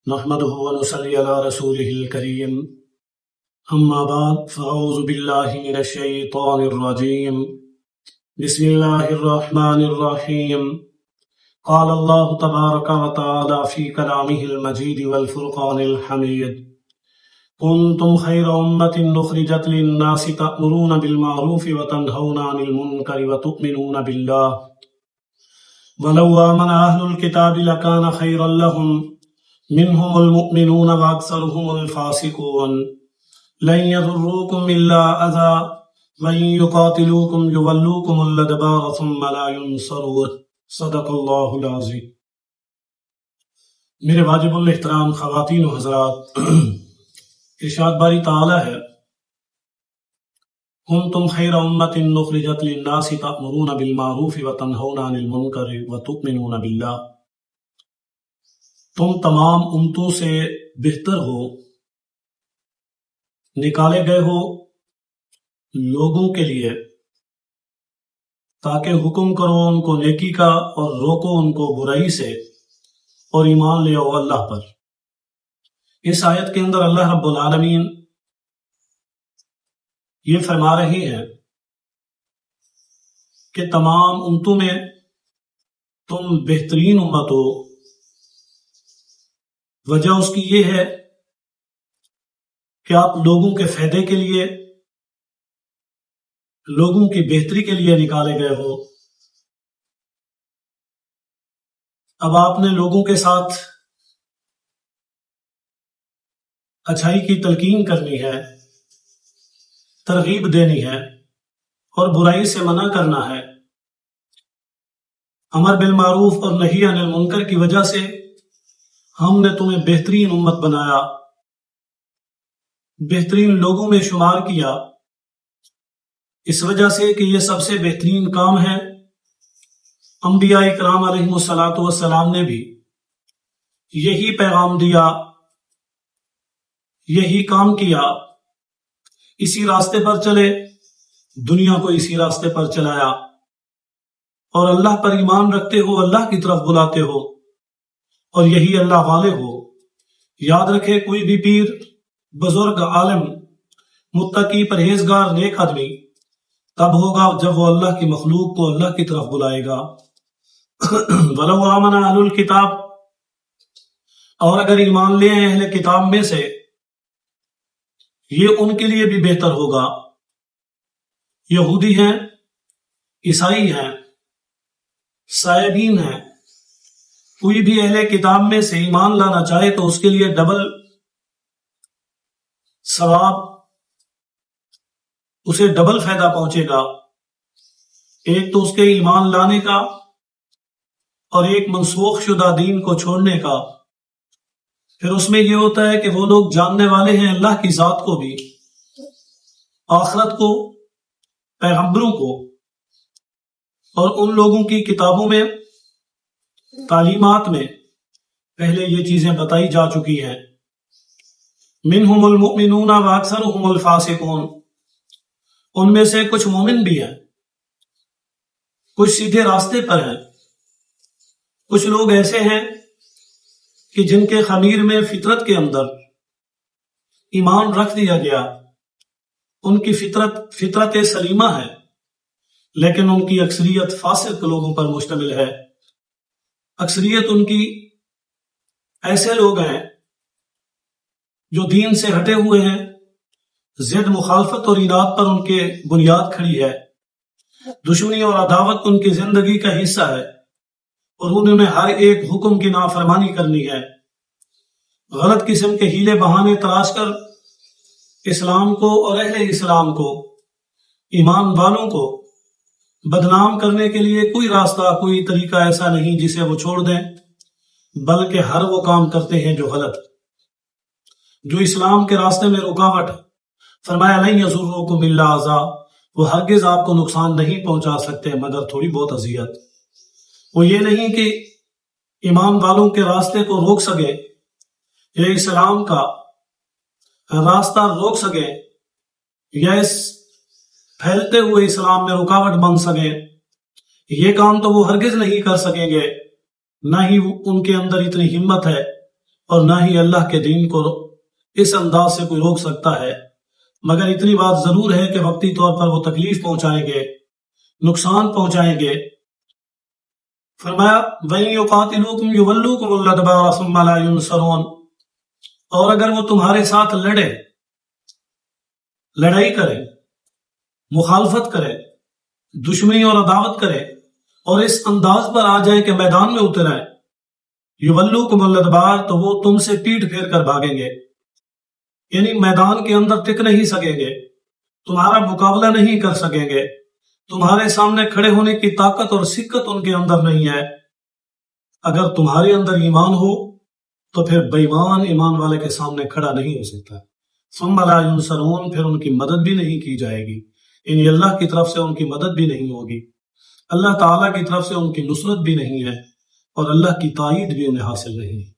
نحمده ونصلي على رسوله الكريم أما بعد فأعوذ بالله من الشيطان الرجيم بسم الله الرحمن الرحيم قال الله تبارك وتعالى في كلامه المجيد والفرقان الحميد كنتم خير أمة أخرجت للناس تأمرون بالمعروف وتنهون عن المنكر وتؤمنون بالله ولو آمن أهل الكتاب لكان خيرا لهم منهم المؤمنون وأكثرهم الفاسقون لن يضروكم إلا أذى وإن يقاتلوكم يولوكم الأدبار ثم لا ينصرون صدق اللہ العظیم۔ میرے واجب الاحترام خواتین و حضرات، ارشاد باری تعالی ہے کنتم خیر امت اخرجت للناس تأمرون بالمعروف وتنہون عن المنکر وتؤمنون باللہ، تم تمام امتوں سے بہتر ہو، نکالے گئے ہو لوگوں کے لیے تاکہ حکم کرو ان کو نیکی کا اور روکو ان کو برائی سے، اور ایمان لے آؤ اللہ پر۔ اس آیت کے اندر اللہ رب العالمین یہ فرما رہے ہیں کہ تمام امتوں میں تم بہترین امت ہو۔ وجہ اس کی یہ ہے کہ آپ لوگوں کے فائدے کے لیے، لوگوں کی بہتری کے لیے نکالے گئے ہو۔ اب آپ نے لوگوں کے ساتھ اچھائی کی تلقین کرنی ہے، ترغیب دینی ہے اور برائی سے منع کرنا ہے۔ امر بالمعروف اور نہی عن المنکر کی وجہ سے ہم نے تمہیں بہترین امت بنایا، بہترین لوگوں میں شمار کیا، اس وجہ سے کہ یہ سب سے بہترین کام ہے۔ انبیاء اکرام علیہم الصلاۃ والسلام نے بھی یہی پیغام دیا، یہی کام کیا، اسی راستے پر چلے، دنیا کو اسی راستے پر چلایا، اور اللہ پر ایمان رکھتے ہو، اللہ کی طرف بلاتے ہو، اور یہی اللہ والے ہو۔ یاد رکھے کوئی بھی پیر، بزرگ، عالم، متقی، پرہیزگار، نیک آدمی تب ہوگا جب وہ اللہ کی مخلوق کو اللہ کی طرف بلائے گا۔ وَلَوْ آمَنَ أَهْلُ الْكِتَابِ، اور اگر ایمان لے ہیں اہل کتاب میں سے، یہ ان کے لیے بھی بہتر ہوگا۔ یہودی ہیں، عیسائی ہیں، سائبین ہیں، کوئی بھی اہل کتاب میں سے ایمان لانا چاہے تو اس کے لیے ڈبل ثواب، اسے ڈبل فائدہ پہنچے گا۔ ایک تو اس کے ایمان لانے کا، اور ایک منسوخ شدہ دین کو چھوڑنے کا۔ پھر اس میں یہ ہوتا ہے کہ وہ لوگ جاننے والے ہیں اللہ کی ذات کو بھی، آخرت کو، پیغمبروں کو، اور ان لوگوں کی کتابوں میں، تعلیمات میں پہلے یہ چیزیں بتائی جا چکی ہیں۔ منہم المؤمنون واکثرہم الفاسقون، ان میں سے کچھ مومن بھی ہیں، کچھ سیدھے راستے پر ہیں، کچھ لوگ ایسے ہیں کہ جن کے خمیر میں فطرت کے اندر ایمان رکھ دیا گیا، ان کی فطرت سلیمہ ہے، لیکن ان کی اکثریت فاسق لوگوں پر مشتمل ہے۔ اکثریت ان کی ایسے لوگ ہیں جو دین سے ہٹے ہوئے ہیں، ضد، مخالفت اور اناد پر ان کے بنیاد کھڑی ہے، دشمنی اور عداوت ان کی زندگی کا حصہ ہے، اور انہوں نے ہر ایک حکم کی نافرمانی کرنی ہے۔ غلط قسم کے ہیلے بہانے تلاش کر اسلام کو اور اہل اسلام کو، ایمان والوں کو بدنام کرنے کے لیے کوئی راستہ، کوئی طریقہ ایسا نہیں جسے وہ چھوڑ دیں، بلکہ ہر وہ کام کرتے ہیں جو غلط، جو اسلام کے راستے میں رکاوٹ ہے۔ فرمایا لن یضرکم الا اذی، وہ ہرگز آپ کو نقصان نہیں پہنچا سکتے مگر تھوڑی بہت اذیت۔ وہ یہ نہیں کہ ایمان والوں کے راستے کو روک سکے، یا اسلام کا راستہ روک سکے، یا اس پھیلتے ہوئے اسلام میں رکاوٹ بن سکے، یہ کام تو وہ ہرگز نہیں کر سکیں گے، نہ ہی ان کے اندر اتنی ہمت ہے اور نہ ہی اللہ کے دین کو اس انداز سے کوئی روک سکتا ہے، مگر اتنی بات ضرور ہے کہ وقتی طور پر وہ تکلیف پہنچائیں گے، نقصان پہنچائیں گے۔ فرمایا وَإِن يُقَاتِلُوكُمْ يُوَلُّوكُمُ الْأَدْبَارَ ثُمَّ لَا يُنصَرُونَ، اور اگر وہ تمہارے ساتھ لڑائی کرے، مخالفت کرے، دشمنی اور عداوت کرے، اور اس انداز پر آ جائے کہ میدان میں اتر آئے، یولوکم الادبار، تو وہ تم سے پیٹ پھیر کر بھاگیں گے، یعنی میدان کے اندر ٹک نہیں سکیں گے، تمہارا مقابلہ نہیں کر سکیں گے، تمہارے سامنے کھڑے ہونے کی طاقت اور سکت ان کے اندر نہیں ہے۔ اگر تمہارے اندر ایمان ہو تو پھر بے ایمان ایمان والے کے سامنے کھڑا نہیں ہو سکتا۔ ثم لا ینصرون، پھر ان کی مدد بھی نہیں کی جائے گی، یعنی اللہ کی طرف سے ان کی مدد بھی نہیں ہوگی، اللہ تعالیٰ کی طرف سے ان کی نصرت بھی نہیں ہے، اور اللہ کی تائید بھی انہیں حاصل نہیں ہے۔